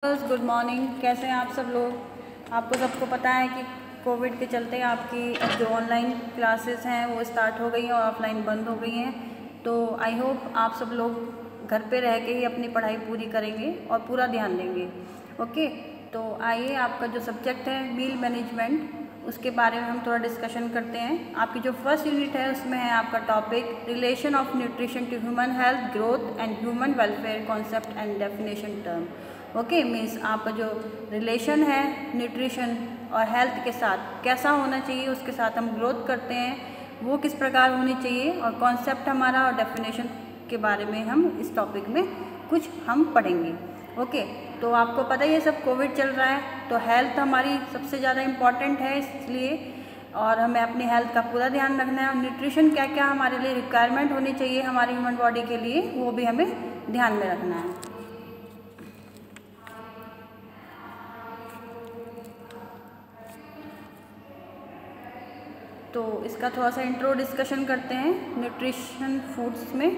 Good morning. कैसे हैं आप सब लोग। आपको सबको पता है कि कोविड के चलते आपकी जो ऑनलाइन क्लासेस हैं वो स्टार्ट हो गई हैं और ऑफलाइन बंद हो गई हैं। तो आई होप आप सब लोग घर पे रह के ही अपनी पढ़ाई पूरी करेंगे और पूरा ध्यान देंगे। ओके, तो आइए आपका जो सब्जेक्ट है मील मैनेजमेंट, उसके बारे में हम थोड़ा डिस्कशन करते हैं। आपकी जो फर्स्ट यूनिट है उसमें है आपका topic relation of nutrition to human health, growth and human welfare concept and definition term. Okay, means आपका जो रिलेशन है न्यूट्रिशन और हेल्थ के साथ कैसा होना चाहिए, उसके साथ हम ग्रोथ करते हैं वो किस प्रकार होनी चाहिए, और कॉन्सेप्ट हमारा और डेफिनेशन के बारे में हम इस टॉपिक में कुछ हम पढ़ेंगे। ओके, तो आपको पता ही है सब कोविड चल रहा है, तो हेल्थ हमारी सबसे ज़्यादा इम्पॉर्टेंट है इसलिए, और हमें अपनी हेल्थ का पूरा ध्यान रखना है। और न्यूट्रिशन क्या क्या हमारे लिए रिक्वायरमेंट होनी चाहिए हमारी ह्यूमन बॉडी के लिए, वो भी हमें ध्यान में रखना है। तो इसका थोड़ा सा इंट्रो डिस्कशन करते हैं। न्यूट्रिशन फूड्स में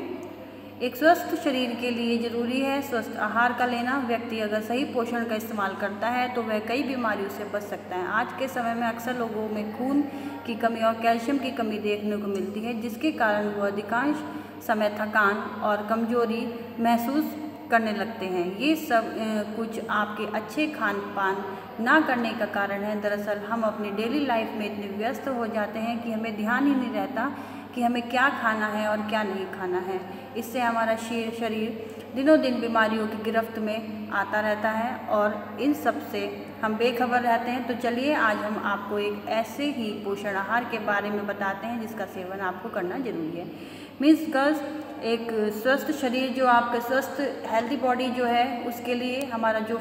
एक स्वस्थ शरीर के लिए ज़रूरी है स्वस्थ आहार का लेना। व्यक्ति अगर सही पोषण का इस्तेमाल करता है तो वह कई बीमारियों से बच सकता है। आज के समय में अक्सर लोगों में खून की कमी और कैल्शियम की कमी देखने को मिलती है, जिसके कारण वह अधिकांश समय थकान और कमजोरी महसूस करने लगते हैं। ये सब कुछ आपके अच्छे खान पान ना करने का कारण है। दरअसल हम अपनी डेली लाइफ में इतने व्यस्त हो जाते हैं कि हमें ध्यान ही नहीं रहता कि हमें क्या खाना है और क्या नहीं खाना है। इससे हमारा शरीर दिनों दिन बीमारियों की गिरफ्त में आता रहता है और इन सब से हम बेखबर रहते हैं। तो चलिए आज हम आपको एक ऐसे ही पोषण आहार के बारे में बताते हैं जिसका सेवन आपको करना जरूरी है। मीन्स गर्ल्स, एक स्वस्थ शरीर, जो आपका स्वस्थ हेल्दी बॉडी जो है, उसके लिए हमारा जो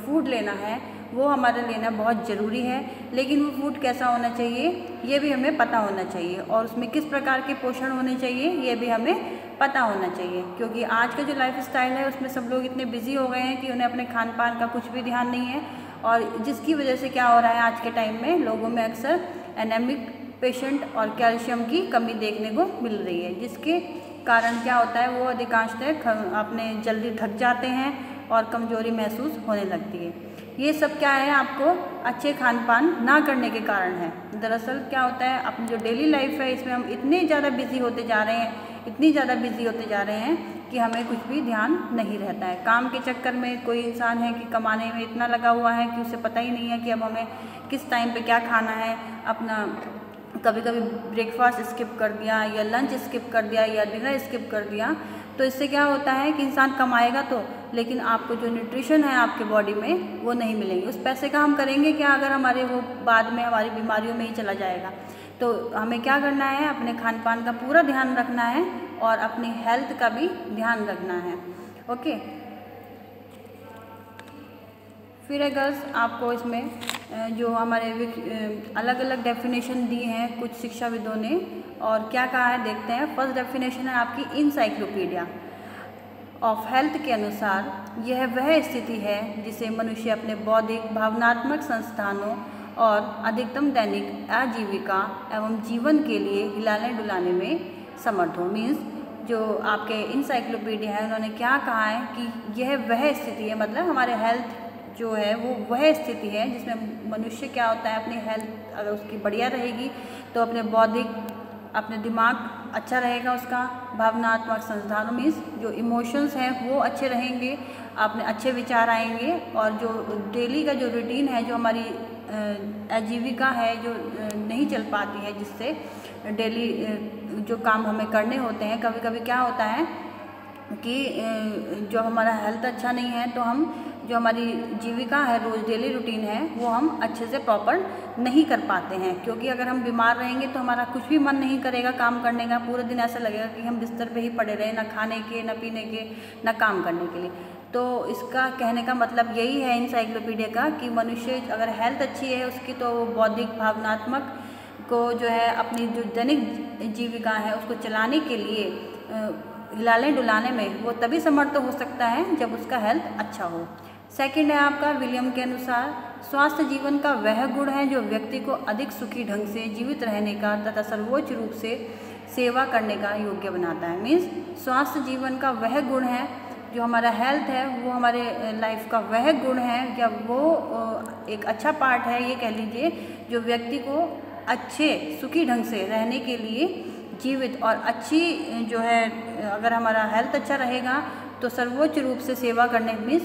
फूड लेना है वो हमारा लेना बहुत ज़रूरी है। लेकिन वो फूड कैसा होना चाहिए ये भी हमें पता होना चाहिए, और उसमें किस प्रकार के पोषण होने चाहिए ये भी हमें पता होना चाहिए। क्योंकि आज का जो लाइफ स्टाइल है उसमें सब लोग इतने बिजी हो गए हैं कि उन्हें अपने खान पान का कुछ भी ध्यान नहीं है, और जिसकी वजह से क्या हो रहा है आज के टाइम में लोगों में अक्सर एनेमिक पेशेंट और कैल्शियम की कमी देखने को मिल रही है, जिसके कारण क्या होता है वो अधिकांशतः अपने जल्दी थक जाते हैं और कमजोरी महसूस होने लगती है। ये सब क्या है, आपको अच्छे खान पान ना करने के कारण है। दरअसल क्या होता है, अपनी जो डेली लाइफ है इसमें हम इतने ज़्यादा बिजी होते जा रहे हैं, इतनी ज़्यादा बिजी होते जा रहे हैं कि हमें कुछ भी ध्यान नहीं रहता है। काम के चक्कर में कोई इंसान है कि कमाने में इतना लगा हुआ है कि उसे पता ही नहीं है कि अब हमें किस टाइम पे क्या खाना है। अपना कभी कभी ब्रेकफास्ट स्किप कर दिया, या लंच स्किप कर दिया, या डिनर स्किप कर दिया। तो इससे क्या होता है कि इंसान कमाएगा तो, लेकिन आपको जो न्यूट्रिशन है आपके बॉडी में वो नहीं मिलेंगे। उस पैसे का हम करेंगे क्या अगर हमारे वो बाद में हमारी बीमारियों में ही चला जाएगा। तो हमें क्या करना है, अपने खान पान का पूरा ध्यान रखना है और अपनी हेल्थ का भी ध्यान रखना है। ओके, फिर है गर्ल्स, आपको इसमें जो हमारे अलग अलग डेफिनेशन दी हैं कुछ शिक्षाविदों ने, और क्या कहा है देखते हैं। फर्स्ट डेफिनेशन है आपकी इनसाइक्लोपीडिया ऑफ हेल्थ के अनुसार, यह वह स्थिति है जिसे मनुष्य अपने बौद्धिक भावनात्मक संस्थानों और अधिकतम दैनिक आजीविका एवं जीवन के लिए हिलाने डुलाने में समर्थ हो। मीन्स जो आपके इनसाइक्लोपीडिया है उन्होंने क्या कहा है कि यह वह स्थिति है, मतलब हमारे हेल्थ जो है वो वह स्थिति है जिसमें मनुष्य क्या होता है, अपनी हेल्थ अगर उसकी बढ़िया रहेगी तो अपने बौद्धिक, अपने दिमाग अच्छा रहेगा, उसका भावनात्मक संसाधनों मीन्स जो इमोशंस हैं वो अच्छे रहेंगे, अपने अच्छे विचार आएंगे, और जो डेली का जो रूटीन है, जो हमारी आजीविका है जो नहीं चल पाती है, जिससे डेली जो काम हमें करने होते हैं, कभी कभी क्या होता है कि जो हमारा हेल्थ अच्छा नहीं है तो हम जो हमारी जीविका है, रोज़ डेली रूटीन है, वो हम अच्छे से प्रॉपर नहीं कर पाते हैं। क्योंकि अगर हम बीमार रहेंगे तो हमारा कुछ भी मन नहीं करेगा काम करने का, पूरे दिन ऐसा लगेगा कि हम बिस्तर पे ही पड़े रहे, ना खाने के, ना पीने के, ना काम करने के लिए। तो इसका कहने का मतलब यही है इनसाइक्लोपीडिया का कि मनुष्य अगर हेल्थ अच्छी है उसकी, तो बौद्धिक भावनात्मक को जो है अपनी जो दैनिक जीविका है उसको चलाने के लिए हिलाने डुलाने में वो तभी समर्थ हो सकता है जब उसका हेल्थ अच्छा हो। सेकंड है आपका विलियम के अनुसार, स्वास्थ्य जीवन का वह गुण है जो व्यक्ति को अधिक सुखी ढंग से जीवित रहने का तथा सर्वोच्च रूप से सेवा करने का योग्य बनाता है। मीन्स स्वास्थ्य जीवन का वह गुण है जो हमारा हेल्थ है वो हमारे लाइफ का वह गुण है या वो एक अच्छा पार्ट है, ये कह लीजिए, जो व्यक्ति को अच्छे सुखी ढंग से रहने के लिए जीवित और अच्छी जो है, अगर हमारा हेल्थ अच्छा रहेगा तो सर्वोच्च रूप से सेवा करने मीन्स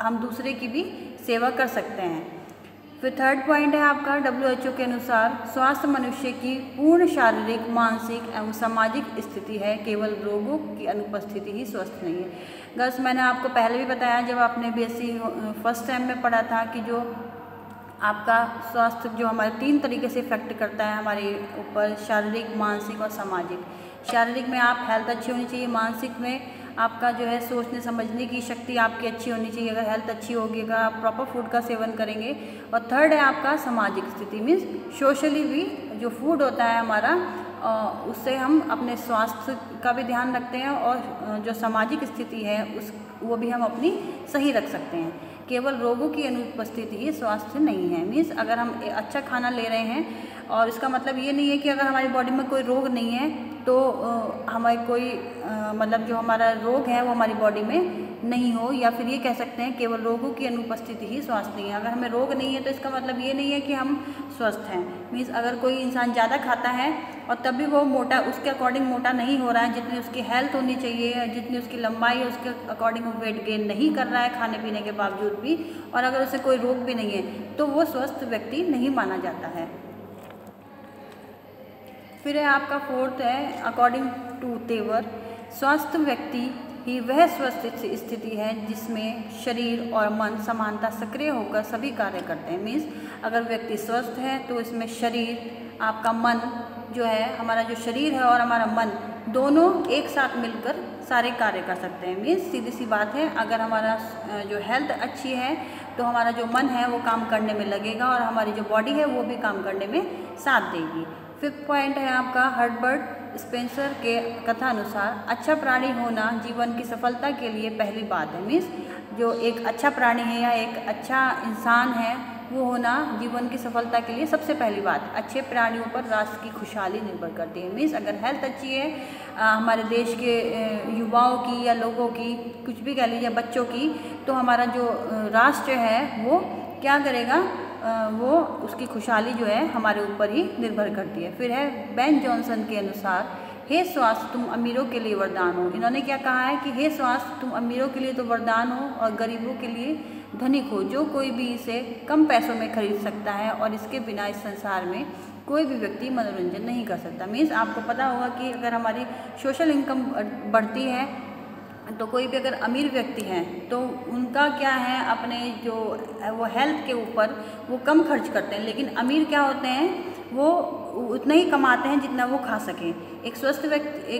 हम दूसरे की भी सेवा कर सकते हैं। फिर थर्ड पॉइंट है आपका WHO के अनुसार स्वास्थ्य मनुष्य की पूर्ण शारीरिक, मानसिक एवं सामाजिक स्थिति है, केवल रोगों की अनुपस्थिति ही स्वस्थ नहीं है। गर्ल्स, मैंने आपको पहले भी बताया जब आपने BSc फर्स्ट सेम में पढ़ा था कि जो आपका स्वास्थ्य जो हमारे 3 तरीके से इफेक्ट करता है हमारे ऊपर, शारीरिक, मानसिक और सामाजिक। शारीरिक में आप हेल्थ अच्छी होनी चाहिए, मानसिक में आपका जो है सोचने समझने की शक्ति आपकी अच्छी होनी चाहिए, अगर हेल्थ अच्छी होगी, अगर आप प्रॉपर फूड का सेवन करेंगे। और थर्ड है आपका सामाजिक स्थिति, मीन्स सोशली भी जो फूड होता है हमारा, उससे हम अपने स्वास्थ्य का भी ध्यान रखते हैं और जो सामाजिक स्थिति है वो भी हम अपनी सही रख सकते हैं। केवल रोगों की अनुपस्थिति ही स्वास्थ्य नहीं है। मीन्स अगर हम अच्छा खाना ले रहे हैं, और इसका मतलब ये नहीं है कि अगर हमारी बॉडी में कोई रोग नहीं है तो हमारी कोई मतलब जो हमारा रोग है वो हमारी बॉडी में नहीं हो, या फिर ये कह सकते हैं केवल रोगों की अनुपस्थिति ही स्वास्थ्य नहीं है। अगर हमें रोग नहीं है तो इसका मतलब ये नहीं है कि हम स्वस्थ हैं। मीन्स अगर कोई इंसान ज़्यादा खाता है और तब भी वो मोटा, उसके अकॉर्डिंग मोटा नहीं हो रहा है, जितनी उसकी हेल्थ होनी चाहिए, जितनी उसकी लंबाई है उसके अकॉर्डिंग वो वेट गेन नहीं कर रहा है खाने पीने के बावजूद भी, और अगर उसे कोई रोग भी नहीं है तो वो स्वस्थ व्यक्ति नहीं माना जाता है। फिर है आपका फोर्थ है अकॉर्डिंग टू तेवर, स्वस्थ व्यक्ति ही वह स्वस्थ स्थिति है जिसमें शरीर और मन समानता सक्रिय होकर सभी कार्य करते हैं। मीन्स अगर व्यक्ति स्वस्थ है तो इसमें शरीर, आपका मन जो है, हमारा जो शरीर है और हमारा मन दोनों एक साथ मिलकर सारे कार्य कर सकते हैं। मीन्स सीधी सी बात है, अगर हमारा जो हेल्थ अच्छी है तो हमारा जो मन है वो काम करने में लगेगा और हमारी जो बॉडी है वो भी काम करने में साथ देगी। फिफ्थ पॉइंट है आपका हर्बर्ट स्पेंसर के कथानुसार अच्छा प्राणी होना जीवन की सफलता के लिए पहली बात है। मीन्स जो एक अच्छा प्राणी है या एक अच्छा इंसान है वो होना जीवन की सफलता के लिए सबसे पहली बात। अच्छे प्राणियों पर राष्ट्र की खुशहाली निर्भर करती है। मीन्स अगर हेल्थ अच्छी है हमारे देश के युवाओं की या लोगों की, कुछ भी कह लीजिए, बच्चों की, तो हमारा जो राष्ट्र है वो क्या करेगा, वो उसकी खुशहाली जो है हमारे ऊपर ही निर्भर करती है। फिर है बेन जॉनसन के अनुसार, हे स्वास्थ्य तुम अमीरों के लिए वरदान हो। इन्होंने क्या कहा है कि हे स्वास्थ्य तुम अमीरों के लिए तो वरदान हो और गरीबों के लिए धनिक हो, जो कोई भी इसे कम पैसों में खरीद सकता है और इसके बिना इस संसार में कोई भी व्यक्ति मनोरंजन नहीं कर सकता। मीन्स आपको पता होगा कि अगर हमारी सोशल इनकम बढ़ती है तो कोई भी अगर अमीर व्यक्ति हैं तो उनका क्या है, अपने जो वो हेल्थ के ऊपर वो कम खर्च करते हैं, लेकिन अमीर क्या होते हैं वो उतना ही कमाते हैं जितना वो खा सकें। एक स्वस्थ व्यक्ति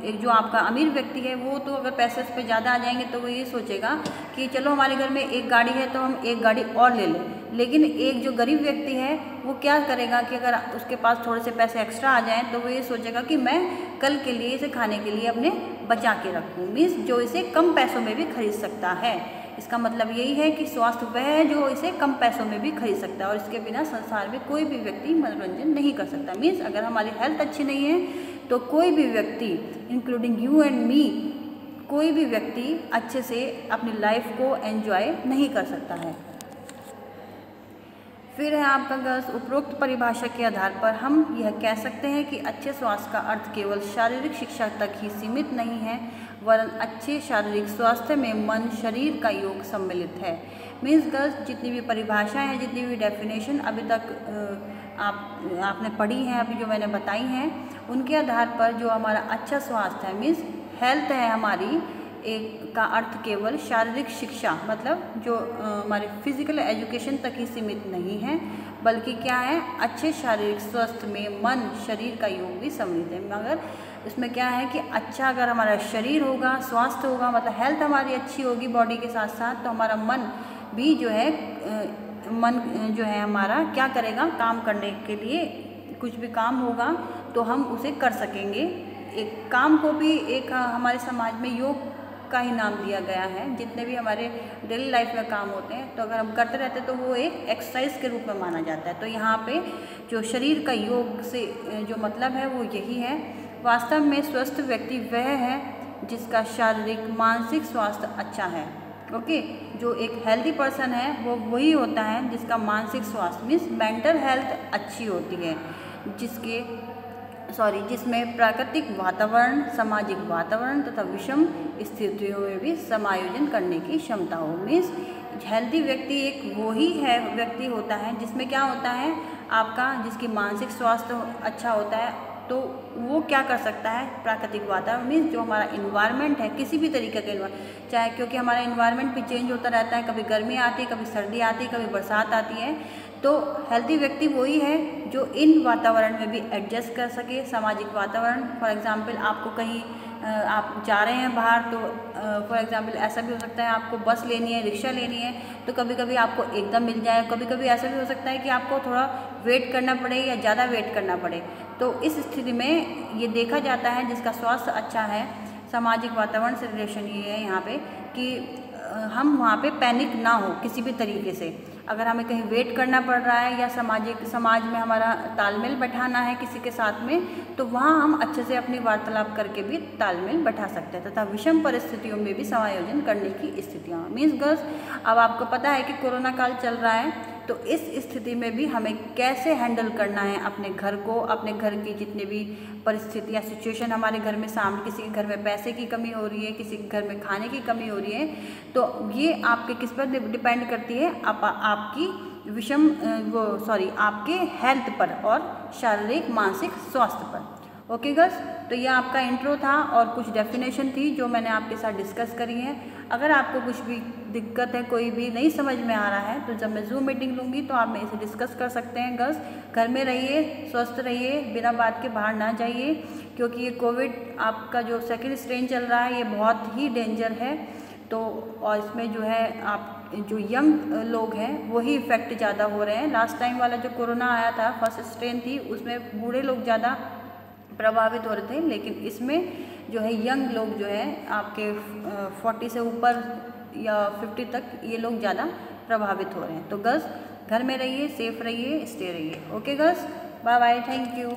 एक जो आपका अमीर व्यक्ति है वो तो अगर पैसे उस पर ज़्यादा आ जाएंगे तो वो ये सोचेगा कि चलो हमारे घर में एक गाड़ी है तो हम एक गाड़ी और ले लें। लेकिन एक जो गरीब व्यक्ति है वो क्या करेगा कि अगर उसके पास थोड़े से पैसे एक्स्ट्रा आ जाएं तो वो ये सोचेगा कि मैं कल के लिए इसे खाने के लिए अपने बचा के रखूँ। मीन्स जो इसे कम पैसों में भी खरीद सकता है। इसका मतलब यही है कि स्वास्थ्य वह है जो इसे कम पैसों में भी खरीद सकता है और इसके बिना संसार में कोई भी व्यक्ति मनोरंजन नहीं कर सकता। मीन्स अगर हमारी हेल्थ अच्छी नहीं है तो कोई भी व्यक्ति इंक्लूडिंग यू एंड मी, कोई भी व्यक्ति अच्छे से अपनी लाइफ को एंजॉय नहीं कर सकता है। फिर है आपका गर्ल्स, उपरोक्त परिभाषा के आधार पर हम यह कह सकते हैं कि अच्छे स्वास्थ्य का अर्थ केवल शारीरिक शिक्षा तक ही सीमित नहीं है, वरन अच्छे शारीरिक स्वास्थ्य में मन शरीर का योग सम्मिलित है। मीन्स गर्ल्स, जितनी भी परिभाषाएं हैं, जितनी भी डेफिनेशन अभी तक आपने पढ़ी हैं, अभी जो मैंने बताई हैं, उनके आधार पर जो हमारा अच्छा स्वास्थ्य है, मीन्स हेल्थ है हमारी, एक का अर्थ केवल शारीरिक शिक्षा मतलब जो हमारे फिजिकल एजुकेशन तक ही सीमित नहीं है, बल्कि क्या है, अच्छे शारीरिक स्वास्थ्य में मन शरीर का योग भी सम्मिलित है। मगर इसमें क्या है कि अच्छा अगर हमारा शरीर होगा, स्वास्थ्य होगा, मतलब हेल्थ हमारी अच्छी होगी बॉडी के साथ साथ, तो हमारा मन भी जो है हमारा क्या करेगा, काम करने के लिए कुछ भी काम होगा तो हम उसे कर सकेंगे। एक काम को भी एक हमारे समाज में योग का ही नाम दिया गया है। जितने भी हमारे डेली लाइफ में काम होते हैं तो अगर हम करते रहते हैं तो वो एक एक्सरसाइज के रूप में माना जाता है। तो यहाँ पे जो शरीर का योग से जो मतलब है वो यही है। वास्तव में स्वस्थ व्यक्ति वह है जिसका शारीरिक मानसिक स्वास्थ्य अच्छा है। ओके, जो एक हेल्दी पर्सन है वो वही होता है जिसका मानसिक स्वास्थ्य मीन्स मेंटल हेल्थ अच्छी होती है, जिसमें प्राकृतिक वातावरण, सामाजिक वातावरण तथा विषम स्थितियों में भी समायोजन करने की क्षमता हो। मीन्स हेल्दी व्यक्ति एक वही है व्यक्ति होता है जिसमें क्या होता है आपका, जिसकी मानसिक स्वास्थ्य अच्छा होता है, तो वो क्या कर सकता है, प्राकृतिक वातावरण मीन्स जो हमारा इन्वायरमेंट है, किसी भी तरीके का इन्वायरमेंट, चाहे क्योंकि हमारा इन्वायरमेंट भी चेंज होता रहता है, कभी गर्मी आती है, कभी सर्दी आती है, कभी बरसात आती है, तो हेल्दी व्यक्ति वही है जो इन वातावरण में भी एडजस्ट कर सके। सामाजिक वातावरण, फॉर एग्जांपल आपको कहीं आप जा रहे हैं बाहर, तो फॉर एग्जांपल ऐसा भी हो सकता है आपको बस लेनी है, रिक्शा लेनी है, तो कभी कभी आपको एकदम मिल जाए, कभी कभी ऐसा भी हो सकता है कि आपको थोड़ा वेट करना पड़े या ज़्यादा वेट करना पड़े। तो इस स्थिति में ये देखा जाता है जिसका स्वास्थ्य अच्छा है, सामाजिक वातावरण से रिलेशन ये है यहाँ पे कि हम वहाँ पे पैनिक ना हो किसी भी तरीके से। अगर हमें कहीं वेट करना पड़ रहा है या समाज में हमारा तालमेल बैठाना है किसी के साथ में, तो वहाँ हम अच्छे से अपनी वार्तालाप करके भी तालमेल बैठा सकते हैं तथा विषम परिस्थितियों में भी समायोजन करने की स्थितियाँ। मीन्स गर्ल्स, अब आपको पता है कि कोरोना काल चल रहा है, तो इस स्थिति में भी हमें कैसे हैंडल करना है अपने घर को, अपने घर की जितने भी परिस्थितियाँ सिचुएशन हमारे घर में सामने, किसी के घर में पैसे की कमी हो रही है, किसी के घर में खाने की कमी हो रही है, तो ये आपके किस पर डिपेंड करती है, आपकी आपके हेल्थ पर और शारीरिक मानसिक स्वास्थ्य पर। ओके गर्ल्स, तो ये आपका इंट्रो था और कुछ डेफिनेशन थी जो मैंने आपके साथ डिस्कस करी है। अगर आपको कुछ भी दिक्कत है, कोई भी नहीं समझ में आ रहा है, तो जब मैं जूम मीटिंग लूँगी तो आप मेरे से डिस्कस कर सकते हैं। गर्ल्स, घर में रहिए, स्वस्थ रहिए, बिना बात के बाहर ना जाइए, क्योंकि ये कोविड आपका जो सेकेंड स्ट्रेन चल रहा है ये बहुत ही डेंजर है। तो और इसमें जो है आप जो यंग लोग हैं वही इफ़ेक्ट ज़्यादा हो रहे हैं। लास्ट टाइम वाला जो कोरोना आया था, फर्स्ट स्ट्रेन थी, उसमें बूढ़े लोग ज़्यादा प्रभावित हो रहे थे, लेकिन इसमें जो है यंग लोग जो है आपके 40 से ऊपर या 50 तक ये लोग ज़्यादा प्रभावित हो रहे हैं। तो गर्ल्स, घर में रहिए, सेफ रहिए, स्टे रहिए। Okay girls, bye bye, thank you.